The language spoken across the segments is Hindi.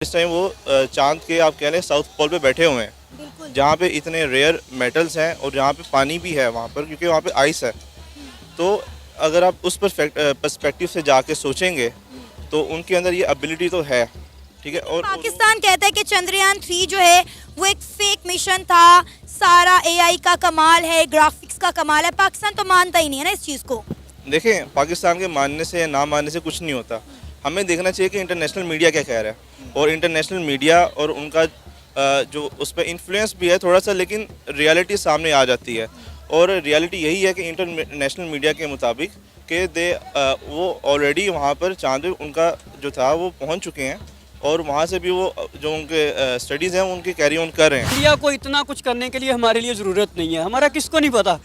इस टाइम वो चांद के आप कह लें साउथ पोल पे बैठे हुए हैं, जहाँ पे इतने रेयर मेटल्स हैं और जहाँ पे पानी भी है वहाँ पर, क्योंकि वहाँ पे आइस है। तो अगर आप उस पर्सपेक्टिव से जाके सोचेंगे तो उनके अंदर ये एबिलिटी तो है, ठीक है। और पाकिस्तान कहता है कि चंद्रयान 3 जो है वो एक फेक मिशन था, सारा एआई का कमाल है, ग्राफिक्स का कमाल है। पाकिस्तान तो मानता ही नहीं है ना इस चीज़ को। देखें, पाकिस्तान के मानने से या ना मानने से कुछ नहीं होता। हमें देखना चाहिए कि इंटरनेशनल मीडिया क्या कह रहा है, और इंटरनेशनल मीडिया और उनका जो उस पर इन्फ्लुएंस भी है थोड़ा सा, लेकिन रियलिटी सामने आ जाती है। और रियलिटी यही है कि इंटरनेशनल मीडिया के मुताबिक कि वो ऑलरेडी वहाँ पर चांद पे उनका जो था वो पहुँच चुके हैं, और वहाँ से भी वो जो उनके स्टडीज़ हैं उनके कैरी ऑन कर रहे हैं। इंडिया को इतना कुछ करने के लिए हमारे लिए ज़रूरत नहीं है। हमारा किसको नहीं पता,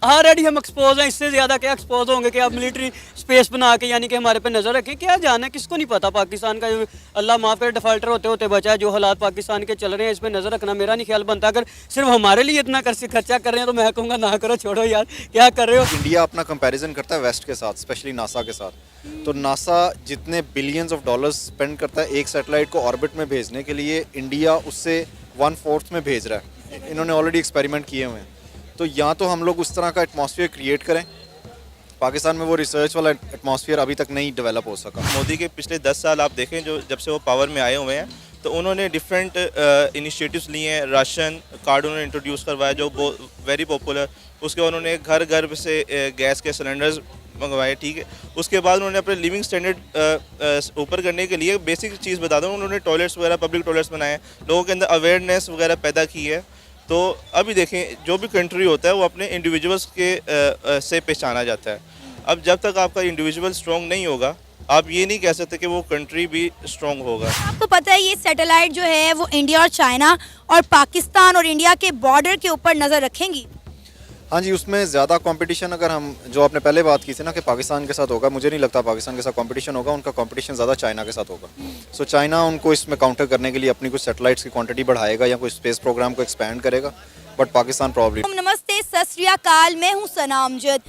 ऑलरेडी हम एक्सपोज हैं। इससे ज़्यादा क्या एक्सपोज होंगे कि आप मिलिट्री स्पेस बना के यानी कि हमारे पे नज़र रखें? क्या जाने, किसको नहीं पता पाकिस्तान का। अल्लाह माफ़ करे, डिफाल्टर होते होते बचा है। जो हालात पाकिस्तान के चल रहे हैं इस पर नज़र रखना मेरा नहीं ख्याल बनता। अगर सिर्फ हमारे लिए इतना खर्चा कर रहे हैं तो मैं कहूँगा ना करो, छोड़ो यार, क्या कर रहे हो। इंडिया अपना कंपैरिजन करता है वेस्ट के साथ, स्पेशली नासा के साथ। तो नासा जितने बिलियंस ऑफ डॉलर्स स्पेंड करता है एक सैटेलाइट को ऑर्बिट में भेजने के लिए, इंडिया उससे 1/4 में भेज रहा है। इन्होंने ऑलरेडी एक्सपेरिमेंट किए हुए हैं। तो या तो हम लोग उस तरह का एटमॉस्फेयर क्रिएट करें, पाकिस्तान में वो रिसर्च वाला एटमॉस्फेयर अभी तक नहीं डेवलप हो सका। मोदी के पिछले 10 साल आप देखें, जो जब से वो पावर में आए हुए हैं, तो उन्होंने डिफरेंट इनिशिएटिव्स लिए हैं। राशन कार्ड उन्होंने इंट्रोड्यूस करवाया जो वेरी पॉपुलर। उसके बाद उन्होंने घर घर से गैस के सिलेंडर्स मंगवाए, ठीक है। उसके बाद उन्होंने अपने लिविंग स्टैंडर्ड ऊपर करने के लिए बेसिक चीज़ बता दूँ, उन्होंने टॉयलेट्स वगैरह, पब्लिक टॉयलेट्स बनाए, लोगों के अंदर अवेयरनेस वगैरह पैदा की है। तो अभी देखें, जो भी कंट्री होता है वो अपने इंडिविजुअल्स के से पहचाना जाता है। अब जब तक आपका इंडिविजुअल स्ट्रॉन्ग नहीं होगा, आप ये नहीं कह सकते कि वो कंट्री भी स्ट्रॉन्ग होगा। आपको पता है ये सैटेलाइट जो है वो इंडिया और चाइना और पाकिस्तान और इंडिया के बॉर्डर के ऊपर नज़र रखेंगी। हाँ जी, उसमें ज़्यादा कंपटीशन, अगर हम जो आपने पहले बात की थी ना कि पाकिस्तान के साथ होगा, मुझे नहीं लगता पाकिस्तान के साथ कंपटीशन होगा। उनका कंपटीशन ज़्यादा चाइना के साथ होगा। सो चाइना उनको इसमें काउंटर करने के लिए अपनी कुछ सैटेलाइट्स की क्वांटिटी बढ़ाएगा या कोई स्पेस प्रोग्राम को एक्सपैंड करेगा, बट पाकिस्तान प्रॉब्लम। नमस्ते, सत श्री अकाल, मैं हूँ सना अमजद।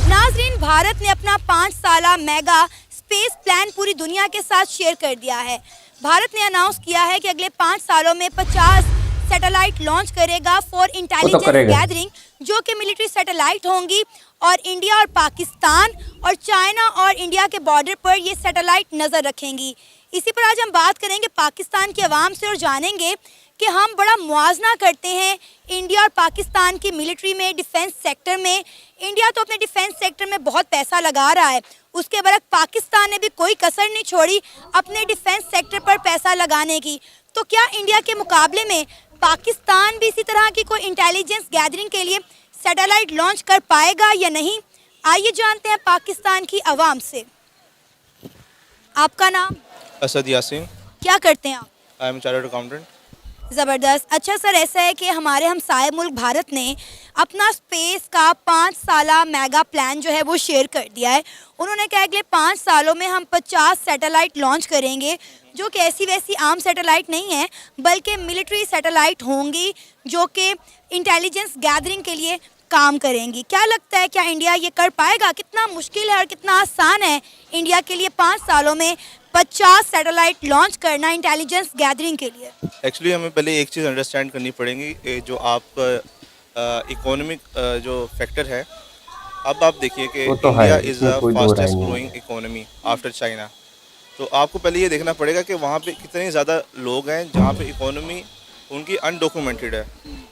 नाजरीन, भारत ने अपना 5 साला मेगा स्पेस प्लान पूरी दुनिया के साथ शेयर कर दिया है। भारत ने अनाउंस किया है कि अगले 5 सालों में 50 सैटेलाइट लॉन्च करेगा फॉर इंटेलिजेंस गैदरिंग, जो कि मिलिट्री सैटेलाइट होंगी। और इंडिया और पाकिस्तान और चाइना और इंडिया के बॉर्डर पर ये सैटेलाइट नज़र रखेंगी। इसी पर आज हम बात करेंगे पाकिस्तान की आवाम से और जानेंगे कि हम बड़ा मुआवजा करते हैं इंडिया और पाकिस्तान की मिलिट्री में, डिफेंस सेक्टर में। इंडिया तो अपने डिफेंस सेक्टर में बहुत पैसा लगा रहा है, उसके बरक पाकिस्तान ने भी कोई कसर नहीं छोड़ी अपने डिफेंस सेक्टर पर पैसा लगाने की। तो क्या इंडिया के मुकाबले में पाकिस्तान भी इसी तरह की कोई इंटेलिजेंस गैदरिंग के लिए सैटेलाइट लॉन्च कर पाएगा या नहीं? आइए जानते हैं पाकिस्तान की आवाम से। आपका नाम? असद यासीन। क्या करते हैं आप? I am chartered accountant. ज़बरदस्त। अच्छा सर, ऐसा है कि हमारे हमसाये मुल्क भारत ने अपना स्पेस का 5 साला मेगा प्लान जो है वो शेयर कर दिया है। उन्होंने कहा अगले 5 सालों में हम 50 सैटेलाइट लॉन्च करेंगे, जो कि ऐसी वैसी आम सैटेलाइट नहीं है, बल्कि मिलिट्री सैटेलाइट होंगी जो कि इंटेलिजेंस गैदरिंग के लिए काम करेंगी। क्या लगता है, क्या इंडिया ये कर पाएगा? कितना मुश्किल है और कितना आसान है इंडिया के लिए 5 सालों में 50 सैटेलाइट लॉन्च करना इंटेलिजेंस गैदरिंग के लिए? एक्चुअली हमें पहले एक चीज़ अंडरस्टैंड करनी पड़ेगी, जो आपका इकोनॉमिक जो फैक्टर है। अब आप देखिए कि India is the fastest growing economy after China. तो आपको पहले ये देखना पड़ेगा कि वहाँ पे कितने ज़्यादा लोग हैं जहाँ पे इकोनॉमी उनकी अनडॉक्यूमेंटेड है।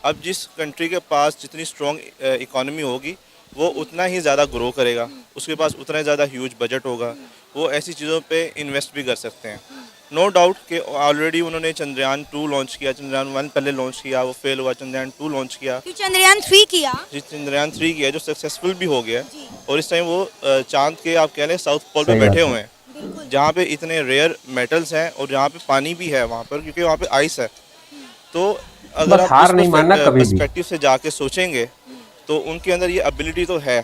अब जिस कंट्री के पास जितनी स्ट्रॉन्ग इकोनॉमी होगी वो उतना ही ज़्यादा ग्रो करेगा, उसके पास उतना ही ज़्यादा ह्यूज बजट होगा, वो ऐसी चीज़ों पे इन्वेस्ट भी कर सकते हैं। नो डाउट कि ऑलरेडी उन्होंने चंद्रयान 2 लॉन्च किया, चंद्रयान 1 पहले लॉन्च किया, वो फेल हुआ, चंद्रयान 2 लॉन्च किया, चंद्रयान 3 किया, जी चंद्रयान 3 किया जो सक्सेसफुल भी हो गया। और इस टाइम वो चांद के आप कह लें साउथ पोल पे बैठे हुए हैं, जहाँ पे इतने रेयर मेटल्स हैं और जहाँ पे पानी भी है वहाँ पर, क्योंकि वहाँ पे आइस है। तो अगर आप उस पर्सपेक्टिव से जाके सोचेंगे तो उनके अंदर ये एबिलिटी तो है,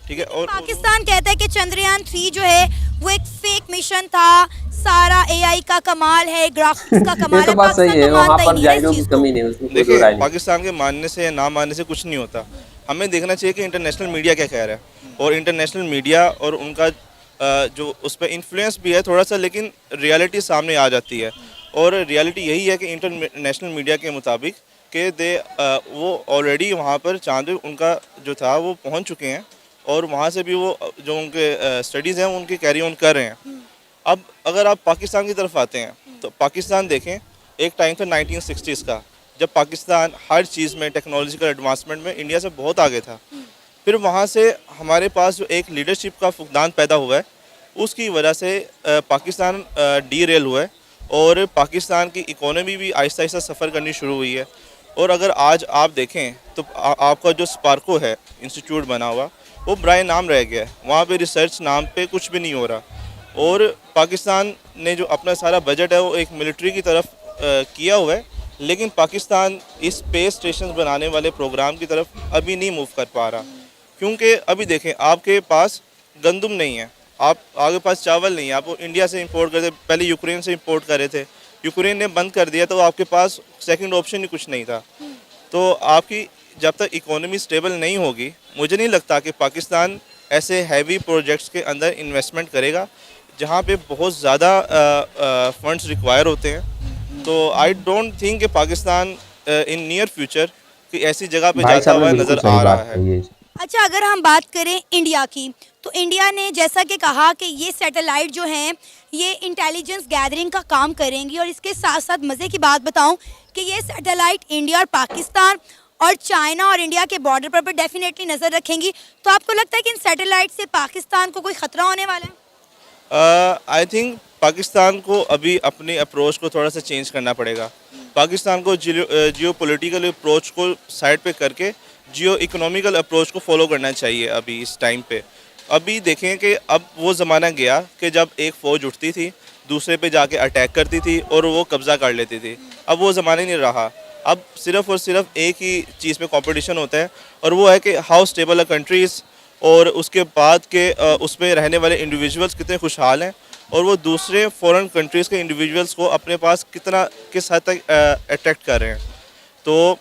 ठीक है। और पाकिस्तान कहता है कि चंद्रयान 3 जो है वो एक फेक मिशन था, सारा एआई का कमाल है, ग्राफिक्स का कमाल है। तो बात सही है, वहाँ पर जायरों की कमी नहीं है उसमें। देखिए, पाकिस्तान के मानने से या ना मानने से कुछ नहीं होता। हमें देखना चाहिए कि इंटरनेशनल मीडिया क्या कह रहा है, और इंटरनेशनल मीडिया और उनका जो उस पर इन्फ्लुएंस भी है थोड़ा सा, लेकिन रियलिटी सामने आ जाती है। और रियलिटी यही है कि इंटरनेशनल मीडिया के मुताबिक कि वो ऑलरेडी वहाँ पर चांद पे उनका जो था वो पहुँच चुके हैं और वहाँ से भी वो जो उनके स्टडीज़ हैं उनकी कैरी ऑन कर रहे हैं। अब अगर आप पाकिस्तान की तरफ आते हैं तो पाकिस्तान देखें, एक टाइम था 1960s का, जब पाकिस्तान हर चीज़ में टेक्नोलॉजिकल एडवांसमेंट में इंडिया से बहुत आगे था। फिर वहाँ से हमारे पास जो एक लीडरशिप का फुकदान पैदा हुआ है, उसकी वजह से पाकिस्तान डीरेल हुआ है और पाकिस्तान की इकोनॉमी भी आहिस्ता आहिस्ता सफ़र करनी शुरू हुई है। और अगर आज आप देखें तो आपका जो स्पार्को है इंस्टीट्यूट बना हुआ, वो बराए नाम रह गया है, वहाँ पे रिसर्च नाम पे कुछ भी नहीं हो रहा। और पाकिस्तान ने जो अपना सारा बजट है वो एक मिलिट्री की तरफ किया हुआ है, लेकिन पाकिस्तान इस स्पेस स्टेशन बनाने वाले प्रोग्राम की तरफ अभी नहीं मूव कर पा रहा। क्योंकि अभी देखें, आपके पास गंदम नहीं है, आपके पास चावल नहीं है, आप इंडिया से इंपोर्ट करते, पहले यूक्रेन से इंपोर्ट कर रहे थे, यूक्रेन ने बंद कर दिया तो आपके पास सेकंड ऑप्शन ही कुछ नहीं था। तो आपकी जब तक इकोनॉमी स्टेबल नहीं होगी, मुझे नहीं लगता कि पाकिस्तान ऐसे हैवी प्रोजेक्ट्स के अंदर इन्वेस्टमेंट करेगा जहाँ पे बहुत ज़्यादा फंड्स रिक्वायर होते हैं। तो आई डोंट थिंक कि पाकिस्तान इन नियर फ्यूचर कि ऐसी जगह पे जाता हुआ नज़र आ रहा है। अच्छा, अगर हम बात करें इंडिया की, तो इंडिया ने जैसा कि कहा कि ये सैटेलाइट जो हैं ये इंटेलिजेंस गैदरिंग का काम करेंगी, और इसके साथ साथ मज़े की बात बताऊं कि ये सैटेलाइट इंडिया और पाकिस्तान और चाइना और इंडिया के बॉर्डर पर डेफिनेटली नज़र रखेंगी। तो आपको लगता है कि इन सैटेलाइट से पाकिस्तान को कोई ख़तरा होने वाला है? आई थिंक पाकिस्तान को अभी अपनी अप्रोच को थोड़ा सा चेंज करना पड़ेगा। पाकिस्तान को जियो पॉलिटिकल अप्रोच को साइड पे करके जियो इकोनॉमिकल अप्रोच को फॉलो करना चाहिए अभी इस टाइम पे। अभी देखें कि अब वो ज़माना गया कि जब एक फ़ौज उठती थी, दूसरे पे जाके अटैक करती थी और वो कब्ज़ा कर लेती थी। अब वो ज़माना नहीं रहा। अब सिर्फ़ और सिर्फ एक ही चीज़ में कंपटीशन होता है, और वो है कि हाउ स्टेबल अ कंट्रीज़, और उसके बाद के उसमें रहने वाले इंडिविजुअल्स कितने खुशहाल हैं, और वो दूसरे फॉरेन कंट्रीज़ के इंडिविजुअल्स को अपने पास किस हद तक अट्रैक्ट कर रहे हैं। तो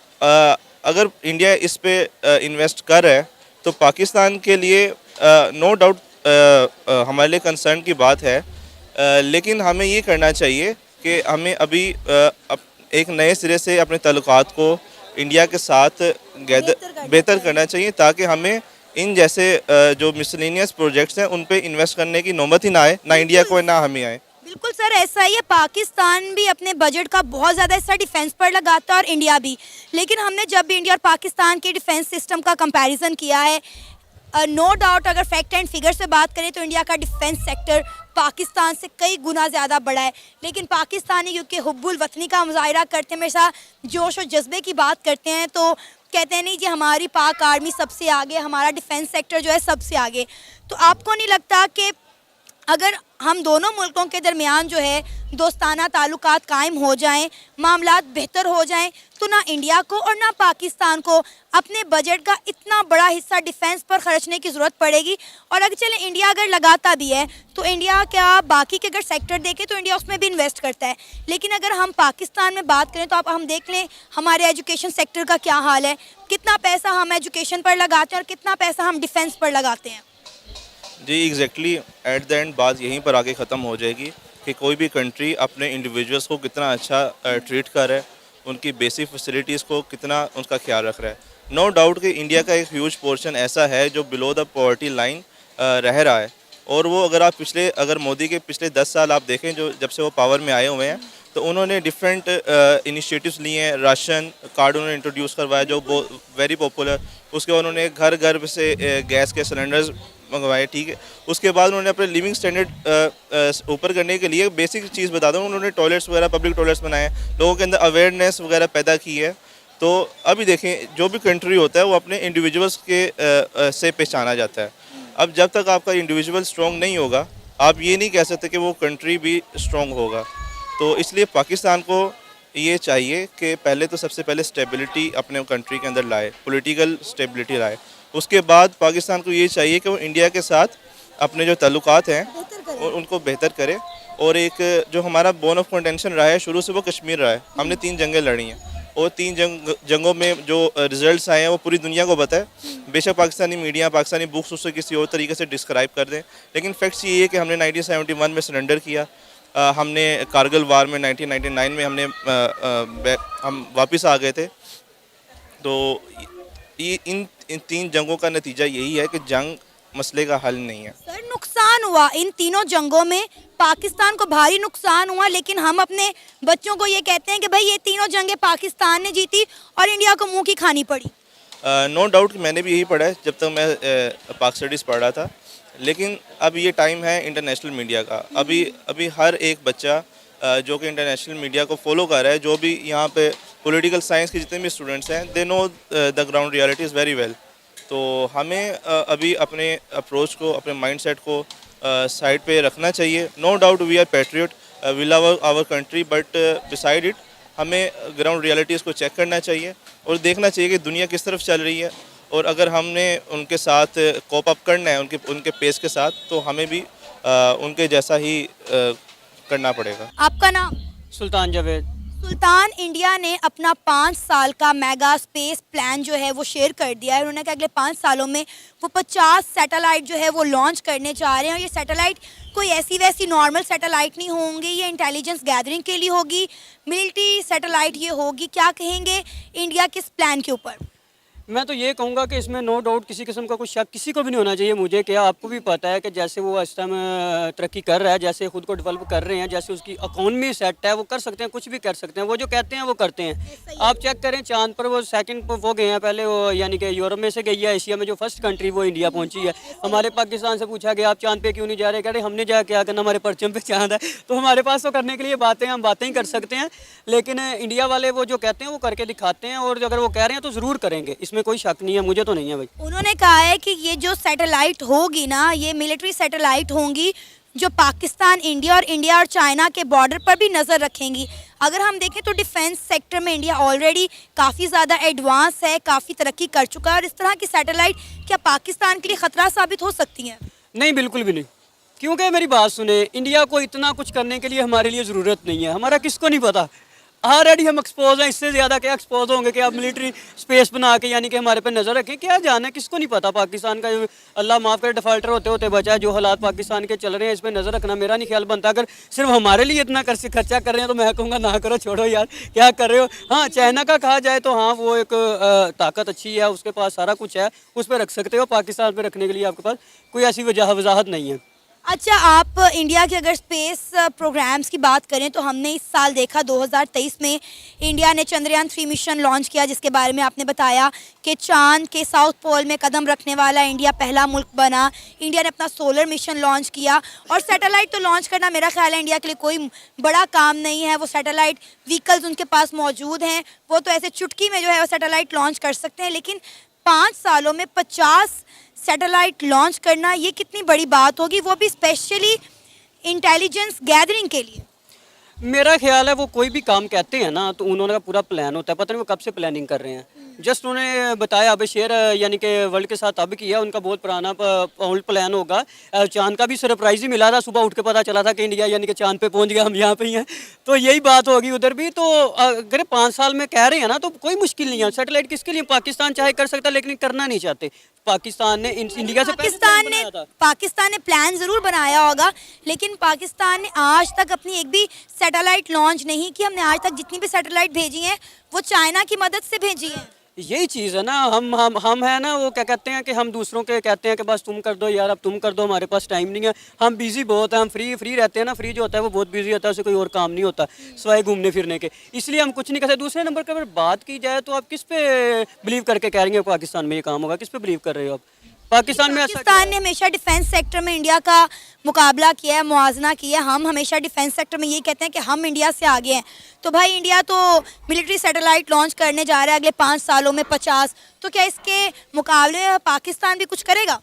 अगर इंडिया इस पे इन्वेस्ट कर रहा है तो पाकिस्तान के लिए नो डाउट हमारे लिए कंसर्न की बात है, लेकिन हमें ये करना चाहिए कि हमें अभी एक नए सिरे से अपने ताल्लुकात को इंडिया के साथ बेहतर करना चाहिए, ताकि हमें इन जैसे जो मिसलेनियस प्रोजेक्ट्स हैं उन पे इन्वेस्ट करने की नौबत ही ना आए, ना इंडिया को ना हमें आए। बिल्कुल सर, ऐसा ही है। पाकिस्तान भी अपने बजट का बहुत ज़्यादा हिस्सा डिफेंस पर लगाता है और इंडिया भी, लेकिन हमने जब भी इंडिया और पाकिस्तान के डिफेंस सिस्टम का कंपैरिजन किया है, नो डाउट अगर फैक्ट एंड फिगर से बात करें तो इंडिया का डिफेंस सेक्टर पाकिस्तान से कई गुना ज़्यादा बड़ा है। लेकिन पाकिस्तानी क्योंकि हुब्बुल वतनी का मुजाहिरा करते हैं, हमेशा जोश और जज्बे की बात करते हैं, तो कहते हैं नहीं जी हमारी पाक आर्मी सबसे आगे, हमारा डिफेंस सेक्टर जो है सबसे आगे। तो आपको नहीं लगता कि अगर हम दोनों मुल्कों के दरमियान जो है दोस्ताना ताल्लुकात कायम हो जाएं, मामलात बेहतर हो जाएं, तो ना इंडिया को और ना पाकिस्तान को अपने बजट का इतना बड़ा हिस्सा डिफेंस पर खर्चने की ज़रूरत पड़ेगी। और अगर चले इंडिया अगर लगाता भी है तो इंडिया क्या बाकी के अगर सेक्टर देखें तो इंडिया उसमें भी इन्वेस्ट करता है, लेकिन अगर हम पाकिस्तान में बात करें तो आप हम देख लें हमारे एजुकेशन सेक्टर का क्या हाल है, कितना पैसा हम एजुकेशन पर लगाते हैं और कितना पैसा हम डिफेंस पर लगाते हैं। जी एग्जैक्टली, एट द एंड बात यहीं पर आके ख़त्म हो जाएगी कि कोई भी कंट्री अपने इंडिविजुअल्स को कितना अच्छा ट्रीट कर रहा है, उनकी बेसिक फैसिलिटीज़ को कितना उसका ख्याल रख रहा है। नो डाउट कि इंडिया का एक ह्यूज पोर्शन ऐसा है जो बिलो द पॉवर्टी लाइन रह रहा है, और वो अगर मोदी के पिछले 10 साल आप देखें, जो जब से वो पावर में आए हुए हैं, तो उन्होंने डिफरेंट इनिशिएटिव्स लिए हैं। राशन कार्ड उन्होंने इंट्रोड्यूस करवाया जो वेरी पॉपुलर, उसके बाद उन्होंने घर घर से गैस के सिलेंडर्स मंगवाए, ठीक है। उसके बाद उन्होंने अपने लिविंग स्टैंडर्ड ऊपर करने के लिए बेसिक चीज़ बता दूँ, उन्होंने टॉयलेट्स वगैरह, पब्लिक टॉयलेट्स बनाए, लोगों के अंदर अवेयरनेस वगैरह पैदा की है। तो अभी देखें, जो भी कंट्री होता है वो अपने इंडिविजुअल्स के से पहचाना जाता है। अब जब तक आपका इंडिविजुअल स्ट्रॉन्ग नहीं होगा, आप ये नहीं कह सकते कि वो कंट्री भी स्ट्रॉन्ग होगा। तो इसलिए पाकिस्तान को ये चाहिए कि पहले तो सबसे पहले स्टेबिलिटी अपने कंट्री के अंदर लाए, पॉलिटिकल स्टेबिलिटी लाए। उसके बाद पाकिस्तान को ये चाहिए कि वो इंडिया के साथ अपने जो ताल्लुकात हैं उनको बेहतर करे। और एक जो हमारा बोन ऑफ कंटेंशन रहा है शुरू से, वो कश्मीर रहा है। हमने 3 जंगें लड़ी हैं, और 3 जंगों में जो रिजल्ट्स आए हैं वो पूरी दुनिया को पता है। बेशक पाकिस्तानी मीडिया, पाकिस्तानी बुक्स उससे किसी और तरीके से डिस्क्राइब कर दें, लेकिन फैक्ट्स ये है कि हमने 1971 में सरेंडर किया, हमने कारगिल वार में 1999 में हम वापस आ गए थे। तो ये इन 3 जंगों का नतीजा यही है कि जंग मसले का हल नहीं है। सर नुकसान हुआ इन तीनों जंगों में, पाकिस्तान को भारी नुकसान हुआ, लेकिन हम अपने बच्चों को ये कहते हैं कि भाई ये तीनों जंगें पाकिस्तान ने जीती और इंडिया को मुंह की खानी पड़ी। नो डाउट मैंने भी यही पढ़ा है जब तक मैं पाक स्टडीज़ पढ़ रहा था। लेकिन अब ये टाइम है इंटरनेशनल मीडिया का। अभी हर एक बच्चा जो कि इंटरनेशनल मीडिया को फॉलो कर रहा है, जो भी यहाँ पे पॉलिटिकल साइंस के जितने भी स्टूडेंट्स हैं, they know the ground realities very well. तो हमें अभी अपने अप्रोच को, अपने माइंडसेट को साइड पे रखना चाहिए। No doubt we are patriot, we love our country, but beside it हमें ग्राउंड रियलिटीज़ को चेक करना चाहिए और देखना चाहिए कि दुनिया किस तरफ चल रही है। और अगर हमने उनके साथ कोप अप करना है, उनके पेस के साथ, तो हमें भी उनके जैसा ही करना पड़ेगा। आपका नाम? सुल्तान जावेद। सुल्तान, इंडिया ने अपना 5 साल का मेगा स्पेस प्लान जो है वो शेयर कर दिया है। उन्होंने कहा अगले 5 सालों में वो 50 सैटेलाइट जो है वो लॉन्च करने जा रहे हैं। और ये सैटेलाइट कोई ऐसी वैसी नॉर्मल सैटेलाइट नहीं होंगे, ये इंटेलिजेंस गैदरिंग के लिए होगी, मिलिट्री सैटेलाइट ये होगी। क्या कहेंगे इंडिया के इस प्लान के ऊपर? मैं तो ये कहूँगा कि इसमें नो डाउट किसी किस्म का कुछ शक किसी को भी नहीं होना चाहिए। मुझे क्या, आपको भी पता है कि जैसे वो इस टाइम तरक्की कर रहा है, जैसे खुद को डेवलप कर रहे हैं, जैसे उसकी इकोनॉमी सेट है, वो कर सकते हैं, कुछ भी कर सकते हैं। वो जो कहते हैं वो करते हैं। आप चेक करें, चांद पर वो सेकंड पर वो गए हैं, पहले वो यानी कि यूरोप में से गई है, एशिया में जो फर्स्ट कंट्री वो इंडिया पहुंची है। हमारे पाकिस्तान से पूछा गया आप चांद पे क्यों नहीं जा रहे, कह रहे हमने जा क्या करना, हमारे परचम पे चांद है। तो हमारे पास तो करने के लिए बातें, हम बातें ही कर सकते हैं, लेकिन इंडिया वाले वो जो कहते हैं वो करके दिखाते हैं। और अगर वो कह रहे हैं तो ज़रूर करेंगे, इसमें कोई शक नहीं है, मुझे तो नहीं है भाई। उन्होंने कहा है कि ये जो सैटेलाइट होगी ना, ये मिलिट्री सैटेलाइट होंगी जो पाकिस्तान, इंडिया और चाइना के बॉर्डर पर भी नज़र रखेंगी। अगर हम देखें तो डिफेंस सेक्टर में इंडिया ऑलरेडी काफ़ी ज़्यादा एडवांस है, काफ़ी तरक्की कर चुका है। और इस तरह की सैटेलाइट क्या पाकिस्तान के लिए ख़तरा साबित हो सकती हैं? नहीं, बिल्कुल भी नहीं। क्योंकि मेरी बात सुने, इंडिया को इतना कुछ करने के लिए हमारे लिए ज़रूरत नहीं है। हमारा किसको नहीं पता, ऑलरेडी हम एक्सपोज हैं। इससे ज़्यादा क्या एक्सपोज होंगे कि आप मिलिट्री स्पेस बना के यानी कि हमारे पे नज़र रखें। क्या जाना है, किसको नहीं पता पाकिस्तान का, अल्लाह माफ़ करे डिफ़ाल्टर होते होते बचा है। जो हालात पाकिस्तान के चल रहे हैं, इस पर नज़र रखना मेरा नहीं ख्याल बनता। अगर सिर्फ हमारे लिए इतना खर्चा कर रहे हैं तो मैं कहूँगा ना करो, छोड़ो यार, क्या कर रहे हो। हाँ, चाइना का कहा जाए तो हाँ, वो एक ताकत अच्छी है, उसके पास सारा कुछ है, उस पर रख सकते हो। पाकिस्तान पर रखने के लिए आपके पास कोई ऐसी वजाहत नहीं है। अच्छा, आप इंडिया के अगर स्पेस प्रोग्राम्स की बात करें तो हमने इस साल देखा 2023 में इंडिया ने चंद्रयान 3 मिशन लॉन्च किया, जिसके बारे में आपने बताया कि चांद के साउथ पोल में कदम रखने वाला इंडिया पहला मुल्क बना। इंडिया ने अपना सोलर मिशन लॉन्च किया। और सैटेलाइट तो लॉन्च करना मेरा ख्याल है इंडिया के लिए कोई बड़ा काम नहीं है। वो सैटेलाइट व्हीकल्स उनके पास मौजूद हैं, वो तो ऐसे चुटकी में जो है वो सैटेलाइट लॉन्च कर सकते हैं। लेकिन 5 सालों में 50 सैटेलाइट लॉन्च करना, ये कितनी बड़ी बात होगी, वो भी स्पेशली इंटेलिजेंस गैदरिंग के लिए। मेरा ख्याल है वो कोई भी काम कहते हैं ना तो उन्होंने का पूरा प्लान होता है। पता नहीं वो कब से प्लानिंग कर रहे हैं। जस्ट उन्होंने बताया अब शेयर यानी कि वर्ल्ड के साथ अब किया, उनका बहुत पुराना ओल्ड प्लान होगा। चांद का भी सरप्राइज ही मिला था, सुबह उठ के पता चला था कि इंडिया यानी कि चांद पे पहुंच गया, हम यहाँ पे ही हैं। तो यही बात होगी उधर भी। तो अगर 5 साल में कह रहे हैं ना तो कोई मुश्किल नहीं है। सैटेलाइट किसके लिए, पाकिस्तान चाहे कर सकता लेकिन करना नहीं चाहते। पाकिस्तान ने इंडिया से पाकिस्तान ने प्लान ज़रूर बनाया होगा, लेकिन पाकिस्तान ने आज तक अपनी एक भी सैटेलाइट लॉन्च नहीं की। हमने आज तक जितनी भी सैटेलाइट भेजी हैं वो चाइना की मदद से भेजी हैं। यही चीज़ है ना, हम है ना, वो क्या कहते हैं कि हम दूसरों के कहते हैं कि बस तुम कर दो यार, अब तुम कर दो, हमारे पास टाइम नहीं है, हम बिजी बहुत है, हम फ्री रहते हैं ना। फ्री जो होता है वो बहुत बिजी होता है, उसे कोई और काम नहीं होता सिवाय घूमने फिरने के, इसलिए हम कुछ नहीं करते। दूसरे नंबर पर अगर बात की जाए तो आप किस पे बिलीव करके कह रहे हैं पाकिस्तान में ये काम होगा, किस पे बिलीव कर रहे हो आप? पाकिस्तान ने हमेशा डिफेंस सेक्टर में इंडिया का मुकाबला किया है, मुआवजा किया है। हम हमेशा डिफेंस सेक्टर में ये कहते हैं कि हम इंडिया से आगे हैं। तो भाई इंडिया तो मिलिट्री सैटेलाइट लॉन्च करने जा रहा है अगले 5 सालों में 50, तो क्या इसके मुकाबले पाकिस्तान भी कुछ करेगा?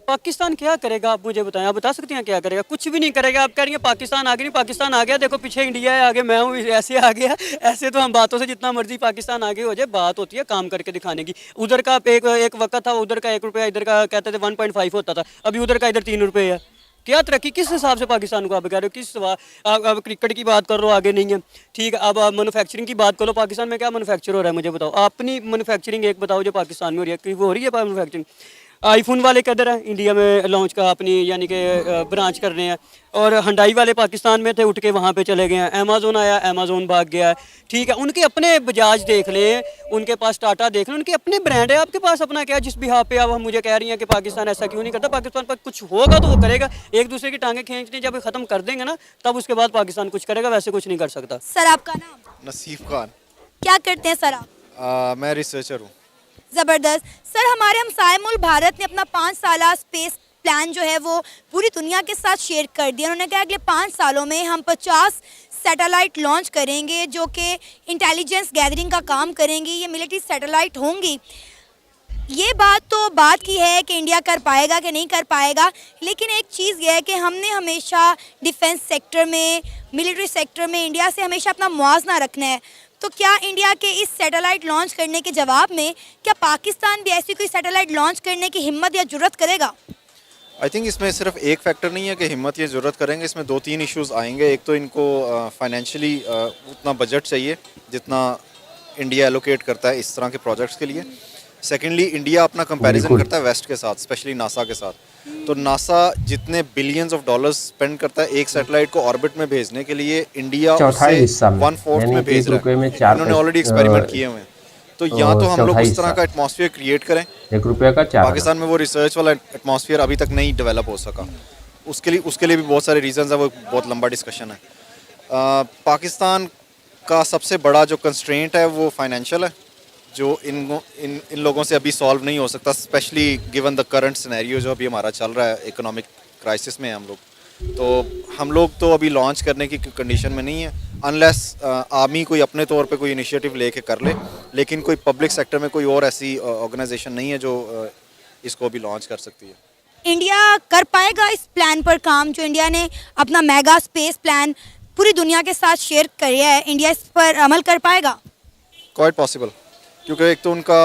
पाकिस्तान क्या करेगा आप मुझे बताएं, आप बता सकते हैं क्या करेगा? कुछ भी नहीं करेगा। आप कह रही हैं पाकिस्तान आगे, नहीं पाकिस्तान आ गया, देखो पीछे इंडिया है, आगे मैं हूँ, ऐसे आ गया। ऐसे तो हम बातों से जितना मर्जी पाकिस्तान आगे हो जाए, बात होती है काम करके दिखाने की। उधर का एक वक्त था, उधर का 1 रुपया, इधर का कहते थे 1.5 होता था, अभी उधर का इधर 3 रुपये है। क्या तरक्की, किस हिसाब से पाकिस्तान को आप कह रहे हो? किस आप क्रिकेट की बात कर रहे हो, आगे नहीं है, ठीक है। अब आप मैन्युफैक्चरिंग की बात करो, पाकिस्तान में क्या मैन्युफैक्चर हो रहा है मुझे बताओ। अपनी मैन्युफैक्चरिंग एक बताओ जो पाकिस्तान में हो रही है, वो हो रही है मैन्युफैक्चरिंग? आईफोन वाले किधर है, इंडिया में लॉन्च का अपनी यानी कि ब्रांच कर रहे हैं, और हंडाई वाले पाकिस्तान में थे, उठ के वहाँ पे चले गए हैं। अमेज़ोन आया, अमेज़ोन भाग गया है, ठीक है। उनके अपने बजाज देख लें, उनके पास टाटा देख लें, उनके अपने ब्रांड है। आपके पास अपना क्या, जिस भी पे आप मुझे कह रही हैं कि पाकिस्तान ऐसा क्यों नहीं करता। पाकिस्तान पर कुछ होगा तो वो करेगा, एक दूसरे की टांगें खींचनी जब ख़त्म कर देंगे ना, तब उसके बाद पाकिस्तान कुछ करेगा, वैसे कुछ नहीं कर सकता। सर आपका नाम? नसीफ खान। क्या करते हैं सर आप? मैं रिसर्चर हूँ। ज़बरदस्त। सर हमारे हमसाए मुल्क भारत ने अपना 5 साला स्पेस प्लान जो है वो पूरी दुनिया के साथ शेयर कर दिया। उन्होंने कहा अगले 5 सालों में हम 50 सैटेलाइट लॉन्च करेंगे जो कि इंटेलिजेंस गैदरिंग का काम करेंगी। ये मिलिट्री सैटेलाइट होंगी। ये बात तो बात की है कि इंडिया कर पाएगा कि नहीं कर पाएगा, लेकिन एक चीज़ ये है कि हमने हमेशा डिफेंस सेक्टर में, मिलिट्री सेक्टर में इंडिया से हमेशा अपना मुआवजा रखना है। तो क्या इंडिया के इस सैटेलाइट लॉन्च करने के जवाब में क्या पाकिस्तान भी ऐसी कोई सैटेलाइट लॉन्च करने की हिम्मत या जुर्रत करेगा? आई थिंक इसमें सिर्फ एक फैक्टर नहीं है कि हिम्मत या ज़रूरत करेंगे, इसमें 2-3 इश्यूज़ आएंगे। एक तो इनको फाइनेंशियली उतना बजट चाहिए जितना इंडिया एलोकेट करता है इस तरह के प्रोजेक्ट्स के लिए। सेकेंडली, इंडिया अपना कंपैरिजन करता है वेस्ट के साथ, स्पेशली नासा के साथ। तो नासा जितने बिलियंस ऑफ डॉलर्स स्पेंड करता है एक सैटेलाइट को ऑर्बिट में भेजने के लिए, इंडिया उससे 1/4 में भेज रहा है। इन्होंने ऑलरेडी एक्सपेरिमेंट किए हुए हैं। तो या तो हम लोग उस तरह का एटमॉस्फेयर क्रिएट करें, ₹1 का 4 पाकिस्तान में वो रिसर्च वाला एटमॉस्फेयर अभी तक नहीं डेवलप हो सका। उसके लिए भी बहुत सारे रीजंस है, वो बहुत लंबा डिस्कशन है। पाकिस्तान का सबसे बड़ा जो कंस्ट्रेंट है वो फाइनेंशियल है, जो इन लोगों से अभी सॉल्व नहीं हो सकता, specially given the current scenario जो अभी हमारा चल रहा है, इकोनॉमिक क्राइसिस में है हम लोग। तो हम लोग तो अभी लॉन्च करने की कंडीशन में नहीं है, अनलेस आर्मी कोई अपने तौर पे कोई इनिशिएटिव लेके कर ले। लेकिन कोई पब्लिक सेक्टर में कोई और ऐसी ऑर्गेनाइजेशन नहीं है जो इसको अभी लॉन्च कर सकती है। इंडिया कर पाएगा इस प्लान पर काम, जो इंडिया ने अपना मेगा स्पेस प्लान पूरी दुनिया के साथ शेयर किया है, इंडिया इस पर अमल कर पाएगा? क्वाइट पॉसिबल, क्योंकि एक तो उनका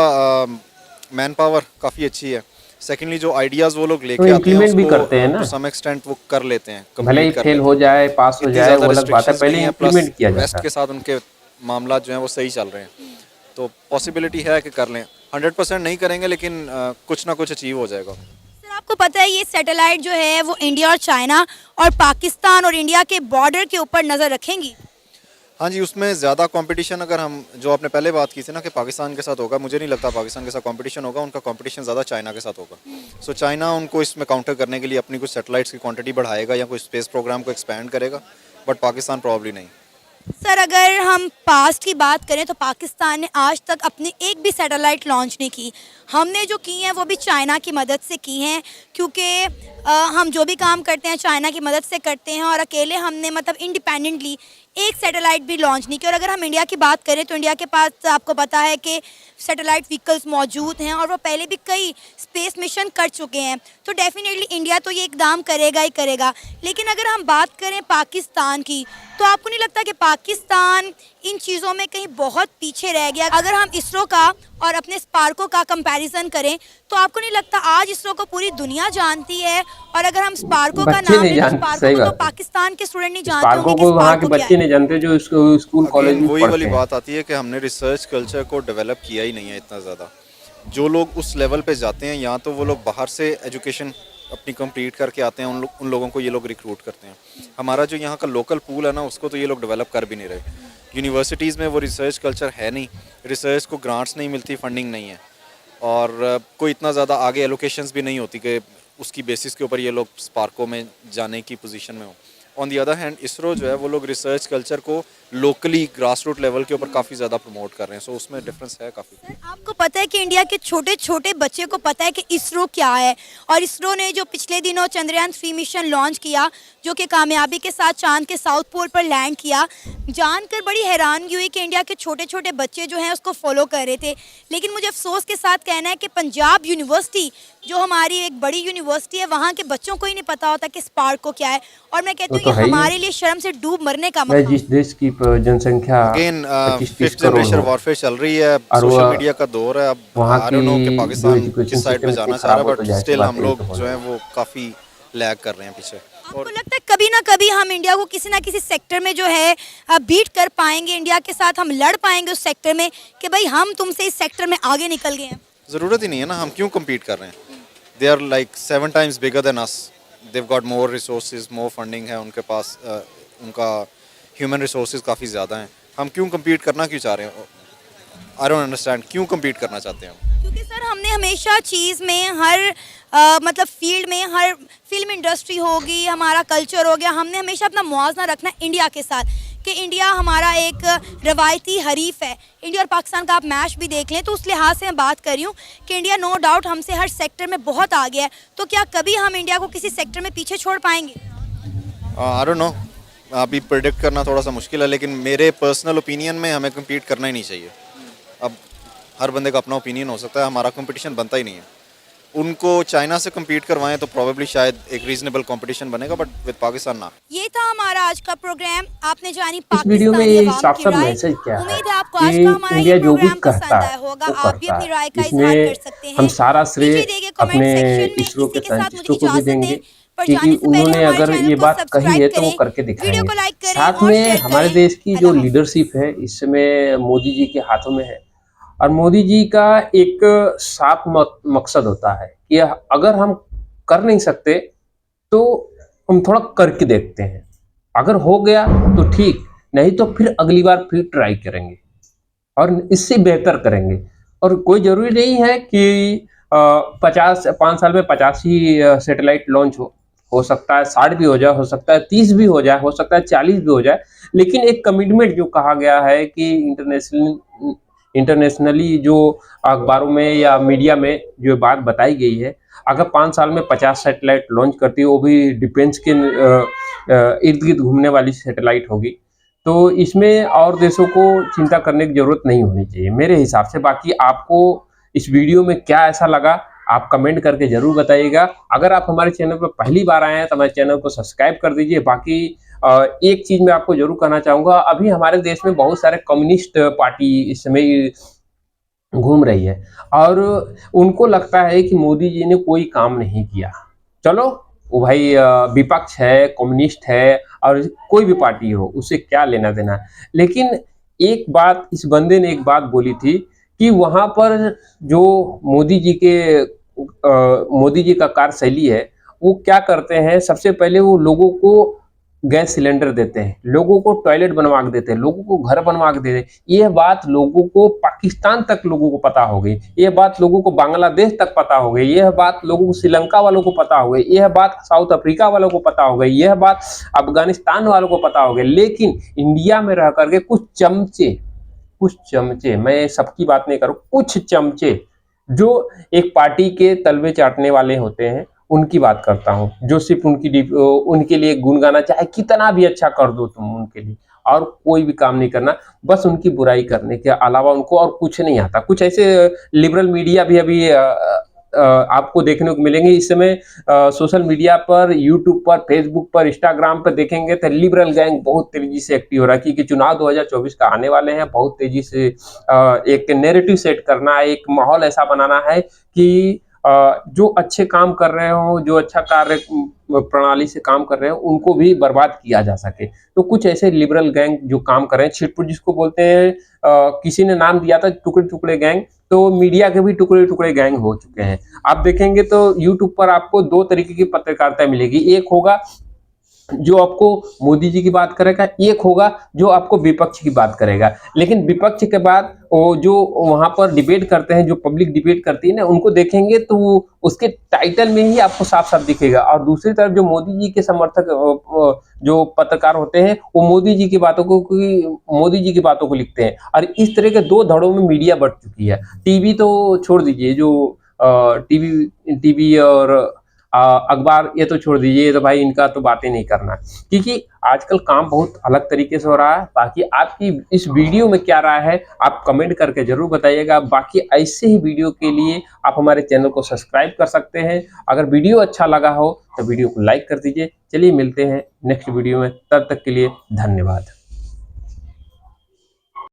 मैन पावर काफ़ी अच्छी है। सेकेंडली, जो आइडियाज़ वो लोग लेके आते हैं भी करते हैं ना, टू सम एक्सटेंट वो कर लेते हैं, भले ही फेल हो जाए पास हो जाए वो अलग बात है, पहले इंप्लीमेंट किया जाता है। वेस्ट के साथ उनके मामला जो हैं वो सही चल रहे हैं, तो पॉसिबिलिटी है कि कर लें। 100% नहीं करेंगे, लेकिन कुछ ना कुछ अचीव हो जाएगा। सर आपको पता है ये सैटेलाइट जो है वो इंडिया और चाइना और पाकिस्तान और इंडिया के बॉर्डर के ऊपर नज़र रखेंगी? हाँ जी, उसमें ज़्यादा कंपटीशन, अगर हम जो आपने पहले बात की थी ना कि पाकिस्तान के साथ होगा, मुझे नहीं लगता पाकिस्तान के साथ कंपटीशन होगा। उनका कंपटीशन ज़्यादा चाइना के साथ होगा। सो चाइना उनको इसमें काउंटर करने के लिए अपनी कुछ सैटेलाइट्स की क्वांटिटी बढ़ाएगा या कोई स्पेस प्रोग्राम को एक्सपैंड करेगा, बट पाकिस्तान प्रॉब्ली नहीं। सर अगर हम पास्ट की बात करें तो पाकिस्तान ने आज तक अपनी एक भी सैटेलाइट लॉन्च नहीं की। हमने जो की हैं वो भी चाइना की मदद से की हैं, क्योंकि हम जो भी काम करते हैं चाइना की मदद से करते हैं, और अकेले हमने मतलब इंडिपेंडेंटली एक सैटेलाइट भी लॉन्च नहीं किया। और अगर हम इंडिया की बात करें तो इंडिया के पास आपको पता है कि सैटेलाइट व्हीकल्स मौजूद हैं और वो पहले भी कई स्पेस मिशन कर चुके हैं। तो डेफिनेटली इंडिया तो ये इकदाम करेगा ही करेगा। लेकिन अगर हम बात करें पाकिस्तान की, तो आपको नहीं लगता कि पाकिस्तान इन चीज़ों में कहीं बहुत पीछे रह गया? अगर हम इसरो का और अपने स्पार्को का कंपैरिजन करें तो आपको नहीं लगता आज इसरो को पूरी दुनिया जानती है, और अगर हम स्पार्को का नाम लें तो स्पार्को को तो पाकिस्तान के स्टूडेंट नहीं जानते होंगे कि स्पार्को क्या है। नहीं जानते जो स्कूल कॉलेज में वही वाली बात आती है कि हमने रिसर्च कल्चर को डेवलप किया ही नहीं है इतना ज़्यादा। जो लोग उस लेवल पे जाते हैं, या तो वो लोग बाहर से एजुकेशन अपनी कंप्लीट करके आते हैं, उन लोगों को ये लोग रिक्रूट करते हैं। हमारा जो यहाँ का लोकल पूल है ना, उसको तो ये लोग डेवलप कर भी नहीं रहे। यूनिवर्सिटीज़ में वो रिसर्च कल्चर है नहीं, रिसर्च को ग्रांट्स नहीं मिलती, फंडिंग नहीं है, और कोई इतना ज़्यादा आगे एलोकेशंस भी नहीं होती कि उसकी बेसिस के ऊपर ये लोग स्पार्को में जाने की पोजीशन में हो। On the other hand ISRO जो है वो लोग रिसर्च कल्चर को लोकली ग्रास रूट लेवल के ऊपर काफ़ी ज़्यादा प्रमोट कर रहे हैं। सो उसमें डिफरेंस है काफ़ी। आपको पता है कि इंडिया के छोटे छोटे बच्चे को पता है कि इसरो क्या है, और इसरो ने जो पिछले दिनों चंद्रयान 3 मिशन लॉन्च किया जो कि कामयाबी के साथ चांद के साउथ पोल पर लैंड किया, जानकर बड़ी हैरानगी हुई कि इंडिया के छोटे छोटे बच्चे जो हैं उसको फॉलो कर रहे थे। लेकिन मुझे अफसोस के साथ कहना है कि पंजाब यूनिवर्सिटी जो हमारी एक बड़ी यूनिवर्सिटी है, वहाँ के बच्चों को ही नहीं पता होता कि स्पार्को क्या है, और मैं कहती हूँ कि हमारे लिए शर्म से डूब मरने का मौका। जिस देश की जनसंख्या अगेन 5th जनरेशन वॉरफेयर चल रही है, सोशल मीडिया का दौर है। अब आई डोंट नो कि पाकिस्तान किस साइड पे जाना चाह रहा है, बट स्टिल हम लोग जो हैं वो काफ़ी लैग कर रहे हैं पीछे। आपको लगता है कभी ना कभी हम इंडिया को किसी ना किसी सेक्टर में जो है बीट कर पाएंगे, इंडिया के साथ हम लड़ पाएंगे उस सेक्टर में कि भाई हम तुमसे इस सेक्टर में आगे निकल गए हैं? ज़रूरत ही नहीं है ना, हम क्यों कम्पीट कर रहे हैं? They are like 7 times bigger than us, they've got more resources, more funding है उनके पास, उनका ह्यूमन रिसोर्सेज काफ़ी ज़्यादा हैं। हम क्यों कम्पीट करना क्यों चाह रहे हैं? आई डोंट अंडरस्टैंड क्यों कम्पीट करना चाहते हैं हम। क्योंकि सर हमने हमेशा चीज़ में हर मतलब फील्ड में, हर फिल्म इंडस्ट्री होगी, हमारा कल्चर हो गया, हमने हमेशा अपना मुआवजा रखना है इंडिया के साथ कि इंडिया हमारा एक रवायती हरीफ है। इंडिया और पाकिस्तान का आप मैच भी देख लें तो उस लिहाज से मैं बात कर रही हूँ कि इंडिया नो डाउट हमसे हर सेक्टर में बहुत आगे है, तो क्या कभी हम इंडिया को किसी सेक्टर में पीछे छोड़ पाएंगे? आई डोंट नो, अभी प्रेडिक्ट करना थोड़ा सा मुश्किल है, लेकिन मेरे पर्सनल ओपिनियन में हमें कम्पीट करना ही नहीं चाहिए। अब हर बंदे का अपना ओपिनियन हो सकता है, हमारा कंपटीशन बनता ही नहीं है। उनको चाइना से कम्पीट करवाएं तो प्रॉबेबली शायद एक रीजनेबल कंपटीशन बनेगा, बट विद पाकिस्तान ना। ये था हमारा आज का प्रोग्राम। आपने जानी इस वीडियो में ये साफ साफ राय। मैसेज क्या है उम्मीद है आपको आज कि का हमारा इंडिया ये जो भी प्रोग्राम कहता पसंद है आया होगा। वो आप भी करता अपनी राय है। का इजहार कर इसमें सकते हैं। हम सारा श्रेय दीजिए कमेंट अपने सेक्शन में। इसरो इसी के के साथ मुझे साइंटिस्टों को भी इजाजत देंगे, दें। पर क्योंकि जाने से पहले उन्होंने हमारे अगर चैनल ये को बात कही सब्सक्राइब है तो वो करें, करके वीडियो दिखाएंगे। को लाइक करें साथ और में शेयर हमारे करें। देश की जो अल्लाह हाफ़िज़। लीडरशिप है इस समय मोदी जी के हाथों में है, और मोदी जी का एक साफ मकसद होता है कि अगर हम कर नहीं सकते तो हम थोड़ा करके देखते हैं, अगर हो गया तो ठीक, नहीं तो फिर अगली बार फिर ट्राई करेंगे और इससे बेहतर करेंगे। और कोई जरूरी नहीं है कि 5 साल में 50 ही सैटेलाइट लॉन्च हो सकता है 60 भी हो जाए, हो सकता है 30 भी हो जाए, हो सकता है 40 भी हो जाए, लेकिन एक कमिटमेंट जो कहा गया है कि इंटरनेशनली जो अखबारों में या मीडिया में जो बात बताई गई है, अगर 5 साल में 50 सैटेलाइट लॉन्च करती है, वो भी डिफेंस के इर्द गिर्द घूमने वाली सैटेलाइट होगी, तो इसमें और देशों को चिंता करने की जरूरत नहीं होनी चाहिए मेरे हिसाब से। बाकी आपको इस वीडियो में क्या ऐसा लगा आप कमेंट करके जरूर बताइएगा। अगर आप हमारे चैनल पर पहली बार आए हैं तो हमारे चैनल को सब्सक्राइब कर दीजिए। बाकी एक चीज मैं आपको जरूर कहना चाहूंगा, अभी हमारे देश में बहुत सारे कम्युनिस्ट पार्टी इस समय घूम रही है और उनको लगता है कि मोदी जी ने कोई काम नहीं किया। चलो वो भाई विपक्ष है, कम्युनिस्ट है और कोई भी पार्टी हो, उससे क्या लेना देना। लेकिन एक बात इस बंदे ने एक बात बोली थी कि वहां पर जो मोदी जी का कार्यशैली है, वो क्या करते हैं, सबसे पहले वो लोगों को गैस सिलेंडर देते हैं, लोगों को टॉयलेट बनवा के देते हैं, लोगों को घर बनवा के देते हैं। यह बात लोगों को पाकिस्तान तक लोगों को पता हो गई, यह बात लोगों को बांग्लादेश तक पता हो गई, यह बात लोगों को श्रीलंका वालों को पता हो गई, यह बात साउथ अफ्रीका वालों को पता हो गई, यह बात अफगानिस्तान वालों को पता हो गई। लेकिन इंडिया में रह करके कुछ चमचे, मैं सबकी बात नहीं करूं, कुछ चमचे जो एक पार्टी के तलवे चाटने वाले होते हैं, उनकी बात करता हूं, जो सिर्फ उनके लिए गुनगाना, चाहे कितना भी अच्छा कर दो तुम उनके लिए, और कोई भी काम नहीं करना, बस उनकी बुराई करने के अलावा उनको और कुछ नहीं आता। कुछ ऐसे लिबरल मीडिया भी अभी आपको देखने को मिलेंगे इस समय सोशल मीडिया पर, यूट्यूब पर, फेसबुक पर, इंस्टाग्राम पर देखेंगे तो लिबरल गैंग बहुत तेजी से एक्टिव हो रहा है, क्योंकि चुनाव 2024 का आने वाले हैं। बहुत तेजी से एक नैरेटिव सेट करना है, एक माहौल ऐसा बनाना है कि जो अच्छे काम कर रहे हो, जो अच्छा कार्य प्रणाली से काम कर रहे हो, उनको भी बर्बाद किया जा सके। तो कुछ ऐसे लिबरल गैंग जो काम कर रहे हैं, छिटपुट जिसको बोलते हैं, किसी ने नाम दिया था टुकड़े टुकड़े गैंग, तो मीडिया के भी टुकड़े टुकड़े गैंग हो चुके हैं। आप देखेंगे तो यूट्यूब पर आपको 2 तरीके की पत्रकारिता मिलेगी, एक होगा जो आपको मोदी जी की बात करेगा, एक होगा जो आपको विपक्ष की बात करेगा। लेकिन विपक्ष के बाद वो जो वहां पर डिबेट करते हैं, जो पब्लिक डिबेट करती है ना, उनको देखेंगे तो उसके टाइटल में ही आपको साफ साफ दिखेगा। और दूसरी तरफ जो मोदी जी के समर्थक जो पत्रकार होते हैं, वो मोदी जी की बातों को लिखते हैं। और इस तरह के 2 धड़ों में मीडिया बढ़ चुकी है। टीवी तो छोड़ दीजिए, जो टीवी और अखबार ये तो छोड़ दीजिए, ये तो भाई इनका तो बातें नहीं करना, क्योंकि आजकल काम बहुत अलग तरीके से हो रहा है। बाकी आपकी इस वीडियो में क्या राय है आप कमेंट करके जरूर बताइएगा। बाकी ऐसे ही वीडियो के लिए आप हमारे चैनल को सब्सक्राइब कर सकते हैं। अगर वीडियो अच्छा लगा हो तो वीडियो को लाइक कर दीजिए। चलिए मिलते हैं नेक्स्ट वीडियो में, तब तक के लिए धन्यवाद।